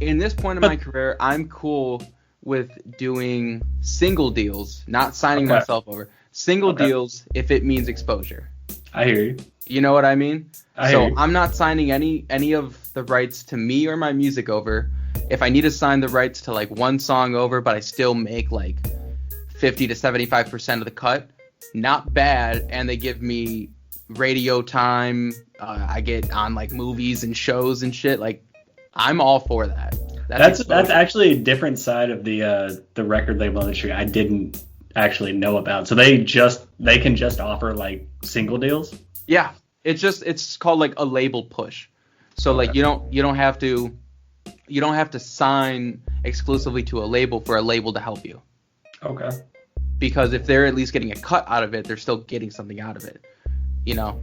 in this point in my career, I'm cool with doing single deals, not signing Okay. myself over. Single Okay. deals if it means exposure. I hear you. You know what I mean? I hear So you. I'm not signing any of the rights to me or my music over. If I need to sign the rights to like one song over, but I still make like 50 to 75% of the cut, not bad. And they give me radio time. I get on like movies and shows and shit. Like, I'm all for that. That's exposure. actually a different side of the record label industry I didn't actually know about. So they can just offer like single deals. Yeah. It's called like a label push. So like Okay. you don't have to sign exclusively to a label for a label to help you. Okay. Because if they're at least getting a cut out of it, they're still getting something out of it. You know?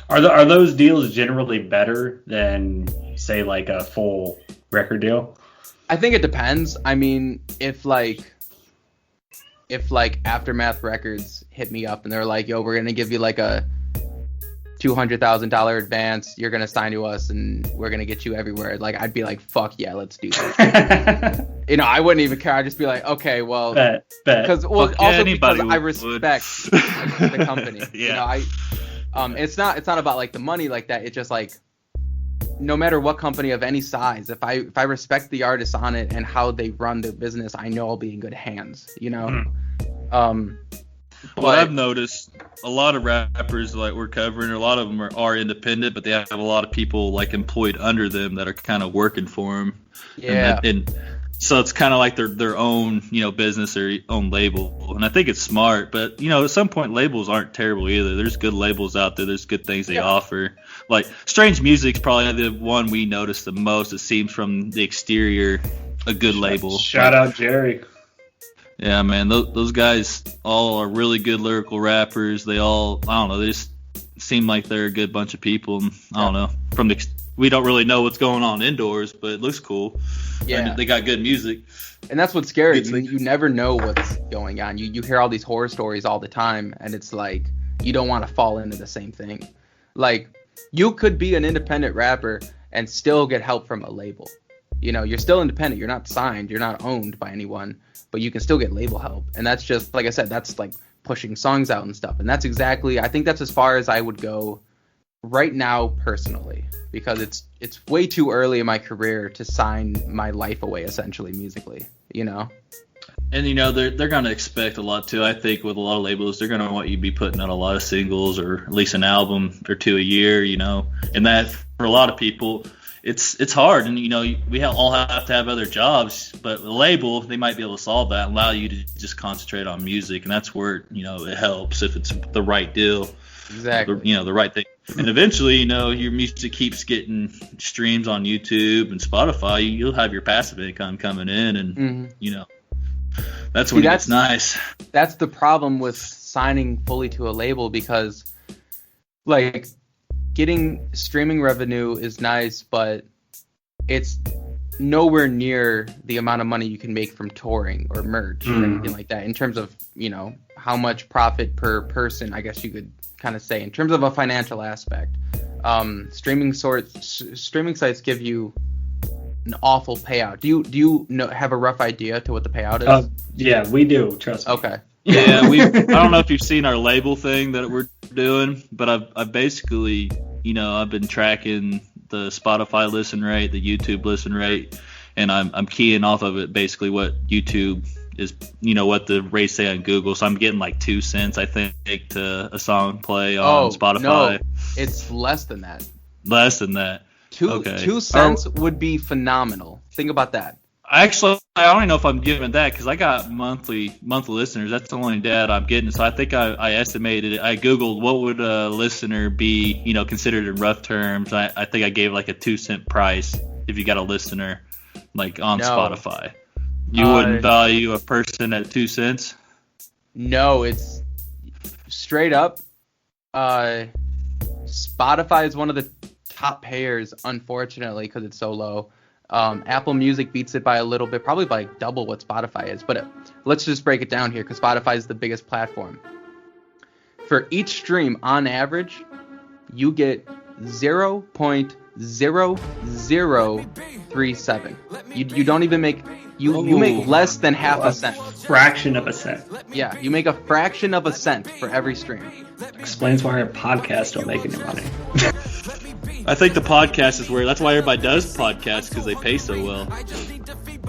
Are those deals generally better than say like a full record deal? I think it depends. I mean, if Aftermath Records hit me up and they're like, "Yo, we're gonna give you like a $200,000 advance. You're gonna sign to us, and we're gonna get you everywhere." Like, I'd be like, "Fuck yeah, let's do this." You know, I wouldn't even care. I'd just be like, "Okay, well," bet. because Fuck yeah, also anybody because I would. respect the company. You Yeah. know, it's not about like the money like that. It's just like, no matter what company of any size, if I respect the artists on it and how they run their business, I know I'll be in good hands. You know. What I've noticed, a lot of rappers like we're covering, a lot of them are independent, but they have a lot of people like employed under them that are kind of working for them. Yeah. And so it's kind of like their own, business or own label. And I think it's smart, but at some point labels aren't terrible either. There's good labels out there. There's good things they offer. Like Strange Music's probably the one we notice the most. It seems from the exterior a good label. Shout out Jerry. Yeah, man, those guys all are really good lyrical rappers. They all, I don't know, they just seem like they're a good bunch of people. And I don't know, we don't really know what's going on indoors, but it looks cool. Yeah. And they got good music. And that's what's scary. Good thing. You never know what's going on. You hear all these horror stories all the time, and it's like you don't want to fall into the same thing. Like, you could be an independent rapper and still get help from a label. You know, you're still independent. You're not signed. You're not owned by anyone, but you can still get label help. And that's just, like I said, that's like pushing songs out and stuff. And that's exactly, I think that's as far as I would go right now personally, because it's way too early in my career to sign my life away essentially musically, you know? And they're gonna expect a lot too. I think with a lot of labels, they're gonna want you to be putting out a lot of singles or at least an album or two a year. And that for a lot of people, it's hard. And all have to have other jobs, but the label, they might be able to solve that and allow you to just concentrate on music, and that's where it helps if it's the right deal. Exactly. The right thing. And eventually, your music keeps getting streams on YouTube and Spotify. You'll have your passive income coming in, and that's when it's nice. That's the problem with signing fully to a label, because like getting streaming revenue is nice, but it's nowhere near the amount of money you can make from touring or merch or anything like that in terms of, how much profit per person, I guess you could kind of say, in terms of a financial aspect. Streaming sites give you an awful payout. Do you have a rough idea to what the payout is? Yeah, we do. Trust me. Okay. Yeah, I don't know if you've seen our label thing that we're doing, but I've basically, I've been tracking the Spotify listen rate, the YouTube listen rate, and I'm keying off of it basically what YouTube is, what the rates say on Google. So I'm getting like 2 cents, I think, to a song play on Spotify. No, it's less than that. Less than that. Okay. 2 cents would be phenomenal. Think about that. Actually, I don't even know if I'm giving that, because I got monthly listeners. That's the only data I'm getting. So I think I estimated it. I Googled what would a listener be, considered in rough terms. I think I gave like a 2 cent price if you got a listener like on Spotify. You wouldn't value a person at 2 cents? No, it's straight up. Spotify is one of the top payers, unfortunately, because it's so low. Apple Music beats it by a little bit, probably by double what Spotify is. But let's just break it down here, because Spotify is the biggest platform. For each stream, on average, you get 0.0037. You don't even make you make less than half a cent. Fraction of a cent. Yeah, you make a fraction of a cent for every stream. Explains why our podcasts don't make any money. I think the podcast is where, that's why everybody does podcasts, because they pay so well.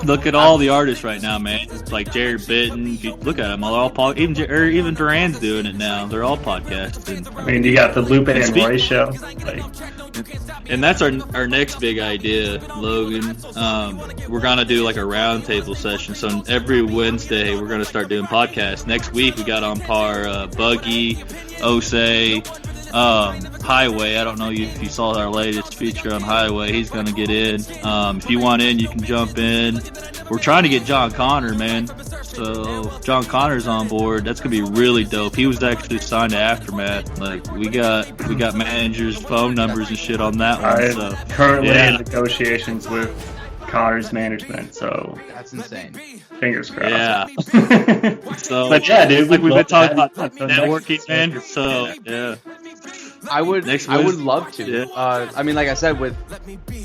Look at all the artists right now, man. It's like Jared Bitton. Look at them. They're all even Duran's doing it now. They're all podcasting. I mean, you got the Lupin and Roy show. And that's our next big idea, Logan. We're going to do like a roundtable session. So every Wednesday, we're going to start doing podcasts. Next week, we got on par Buggy, Osei, Highway. I don't know if you saw our latest feature on Highway. He's going to get in. If you want in, you can jump in. We're trying to get John Connor, man. So John Connor's on board. That's going to be really dope. He was actually signed to Aftermath. Like, we got managers' phone numbers and shit on that one. So currently in negotiations with Connor's management, so that's insane. Fingers crossed. Yeah. So, but yeah, dude, like we've been talking about networking, man. So yeah. I would love to. Yeah. I mean, like I said, with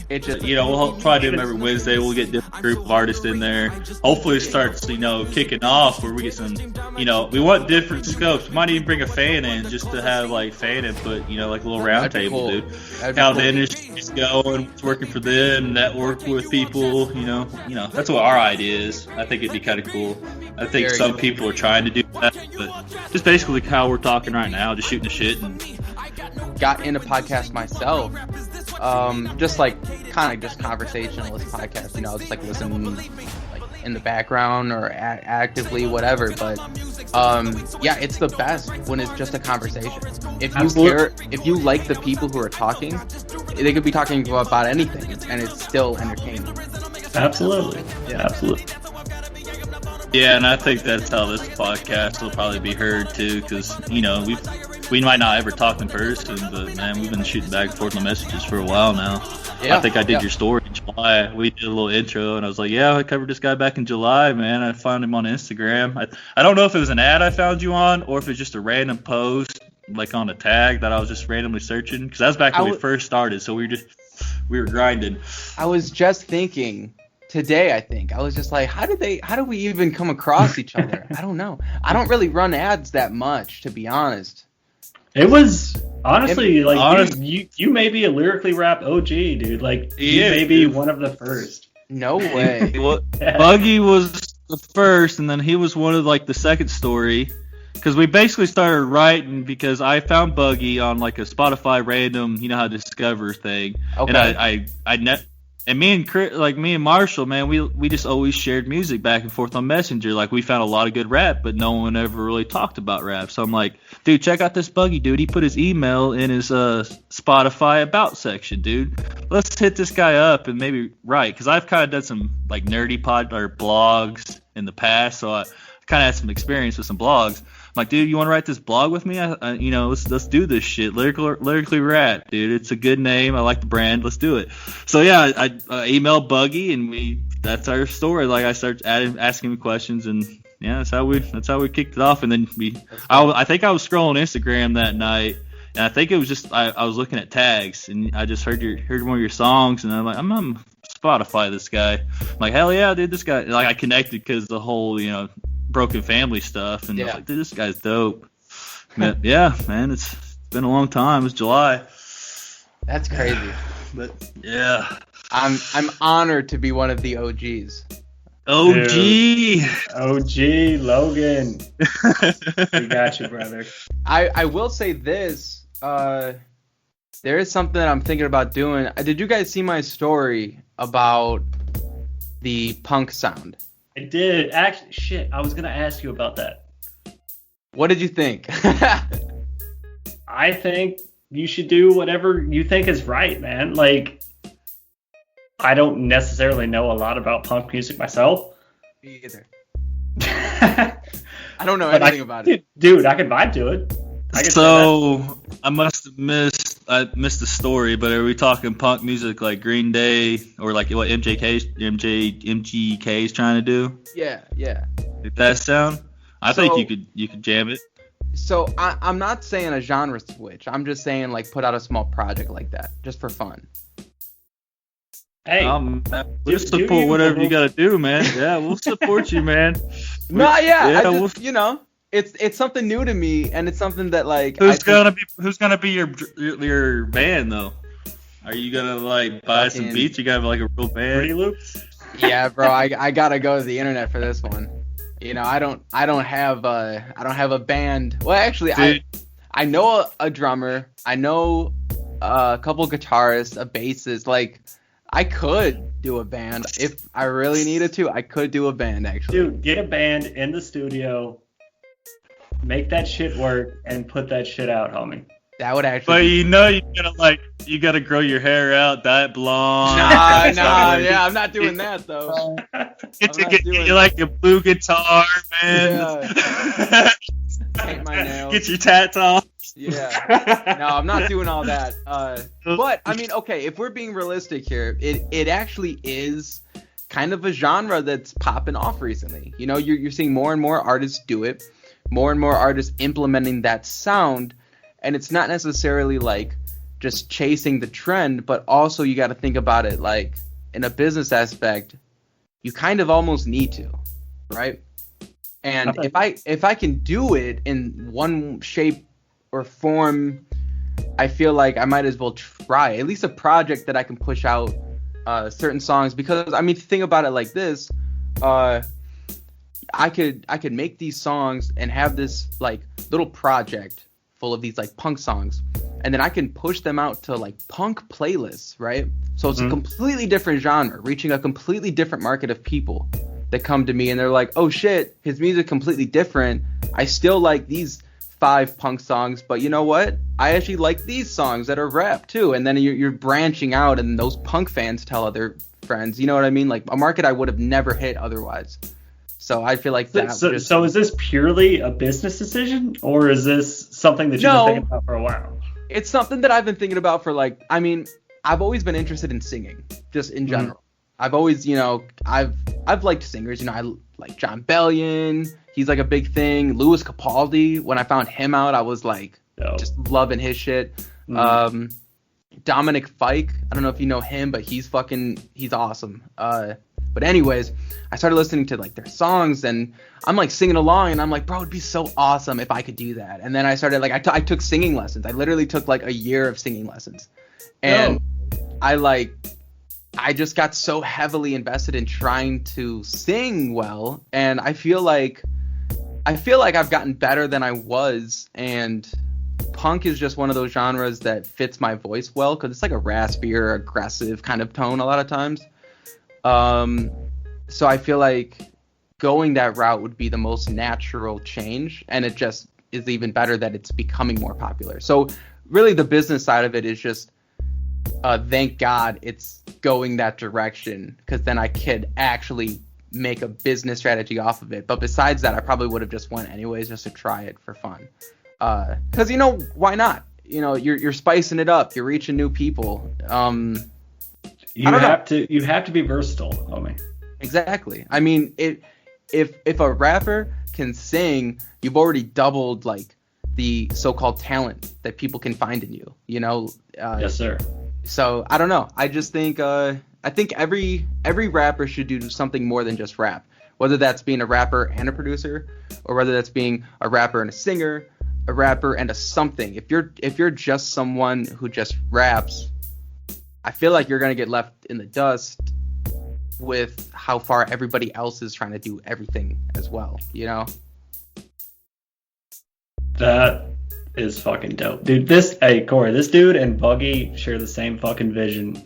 it just, we'll probably do them every Wednesday. We'll get different group of artists in there. Hopefully it starts, kicking off where we get some, we want different scopes. We might even bring a fan in just to have like fan input, like a little round table, cool. dude. How the industry's going, what's working for them, network with people, that's what our idea is. I think it'd be kind of cool. I think some people are trying to do that, but just basically how we're talking right now, just shooting the shit. And got into podcast myself, just like kind of just conversationalist podcast, just like listening like in the background or actively, whatever. But yeah, it's the best when it's just a conversation. If you care, if you like the people who are talking, they could be talking about anything, and it's still entertaining. Absolutely, yeah, absolutely. Yeah, and I think that's how this podcast will probably be heard too, because we might not ever talk in person, but man, we've been shooting back and forth on messages for a while now. Yeah, I think I did your story in July. We did a little intro, and I was like, yeah, I covered this guy back in July, man. I found him on Instagram. I don't know if it was an ad I found you on, or if it's just a random post, like on a tag that I was just randomly searching, because that was back when we first started, so we were grinding. I was just thinking today, I think I was just like, how do we even come across each other? I don't know. I don't really run ads that much, to be honest. It was honestly you may be a Lyrically Rap OG, dude. Like you may be one of the first. No way. Buggy was the first, and then he was one of like the second story, because we basically started writing because I found Buggy on like a Spotify random, how to discover thing, okay. And me and Marshall, man, we just always shared music back and forth on Messenger. Like, we found a lot of good rap, but no one ever really talked about rap. So I'm like, dude, check out this Buggy dude. He put his email in his Spotify about section, dude. Let's hit this guy up and maybe write, because I've kind of done some like nerdy blogs in the past, so I kind of had some experience with some blogs. I'm like, dude, you want to write this blog with me? Let's do this shit. Lyrically Rap, dude. It's a good name. I like the brand. Let's do it. So yeah, I emailed Buggy, and that's our story. Like, I started asking him questions, and yeah, that's how we kicked it off. And then I think I was scrolling Instagram that night, and I think it was just I was looking at tags, and I just heard one of your songs, and I'm like, I'm on Spotify. This guy. I'm like, hell yeah, dude, this guy. Like, I connected because the whole broken family stuff, and I was like, dude, this guy's dope. But yeah, man, it's been a long time. It's July. That's crazy. But yeah, I'm honored to be one of the OGs. OG Logan. We got you, brother. I will say this. There is something that I'm thinking about doing. Did you guys see my story about the punk sound? I did. Actually, shit, I was going to ask you about that. What did you think? I think you should do whatever you think is right, man. Like, I don't necessarily know a lot about punk music myself. Me either. I don't know anything about it. Dude, I can vibe to it. I must have missed the story, but are we talking punk music like Green Day or like what MGK is trying to do? Yeah. Like that sound? I think you could jam it. So I'm not saying a genre switch. I'm just saying like put out a small project like that just for fun. Hey, we'll support whatever you got to do, man. Yeah, we'll support you, man. It's something new to me, and it's something that like who's gonna be your band though? Are you gonna like buy some beats? You got like a real band? Pretty Loops? Yeah, bro, I gotta go to the internet for this one. You know, I don't have a band. Well, actually, dude. I know a drummer. I know a couple guitarists, a bassist. Like, I could do a band if I really needed to. I could do a band, actually. Dude, get a band in the studio, make that shit work, and put that shit out, homie. That would actually. But you gotta grow your hair out, dye it blonde. Yeah, I'm not doing that though. You like your blue guitar, man. Yeah. Paint my nails. Get your tats on. Yeah. No, I'm not doing all that. But I mean, okay, if we're being realistic here, it actually is kind of a genre that's popping off recently. You know, you're seeing more and more artists do it, more and more artists implementing that sound, and it's not necessarily like just chasing the trend, but also you got to think about it like in a business aspect. You kind of almost need to, right? And if I can do it in one shape or form, I feel like I might as well try at least a project that I can push out certain songs, because I mean, think about it like this, I could make these songs and have this like little project full of these like punk songs, and then I can push them out to like punk playlists, right? So it's a completely different genre, reaching a completely different market of people that come to me and they're like, oh shit, his music completely different. I still like these 5 punk songs, but you know what? I actually like these songs that are rap too. And then you're branching out, and those punk fans tell other friends, you know what I mean? Like a market I would have never hit otherwise. So I feel like that. So is this purely a business decision, or is this something that you've been thinking about for a while? It's something that I've been thinking about for like, I mean, I've always been interested in singing, just in general. I've always, you know, I've liked singers. You know, I like John Bellion. He's like a big thing. Louis Capaldi. When I found him out, I was like just loving his shit. Dominic Fike. I don't know if you know him, but he's awesome. But anyways, I started listening to like their songs, and I'm like singing along, and I'm like, bro, it'd be so awesome if I could do that. And then I started like I took singing lessons. I literally took like a year of singing lessons, and I just got so heavily invested in trying to sing well, and I feel like I've gotten better than I was, and punk is just one of those genres that fits my voice well, because it's like a raspier, aggressive kind of tone a lot of times. So I feel like going that route would be the most natural change, and it just is even better that it's becoming more popular. So really the business side of it is just thank God it's going that direction, because then I could actually make a business strategy off of it. But besides that, I probably would have just went anyways, just to try it for fun. Because, you know, why not? You know, you're spicing it up. You're reaching new people. You have to be versatile, homie. Exactly. I mean, if a rapper can sing, you've already doubled like the so-called talent that people can find in you. You know. Yes, sir. So I don't know. I just think I think every rapper should do something more than just rap. Whether that's being a rapper and a producer, or whether that's being a rapper and a singer, a rapper and a something. If you're just someone who just raps, I feel like you're gonna get left in the dust with how far everybody else is trying to do everything as well. You know. That is fucking dope, dude. Corey, this dude and Buggy share the same fucking vision.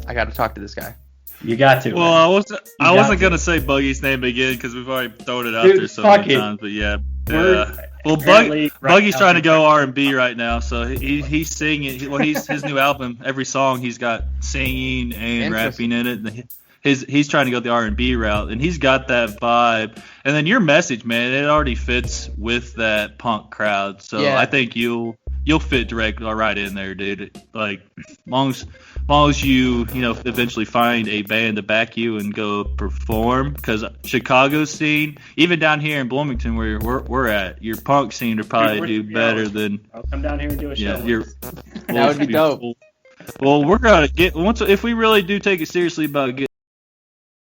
I got to talk to this guy. You got to. Well, I wasn't gonna say Buggy's name again because we've already thrown it out there so many times. But yeah. Well, Buggy's trying to go R&B right now, so he's singing. His new album, every song he's got singing and rapping in it. And he's trying to go the R&B route, and he's got that vibe. And then your message, man, it already fits with that punk crowd. So yeah. I think you'll fit directly right in there, dude. Like, as long as you eventually find a band to back you and go perform, because Chicago scene, even down here in Bloomington where we're at, your punk scene would probably do better than. I'll come down here and do a show. That would be dope. Well, we're gonna get once if we really do take it seriously about getting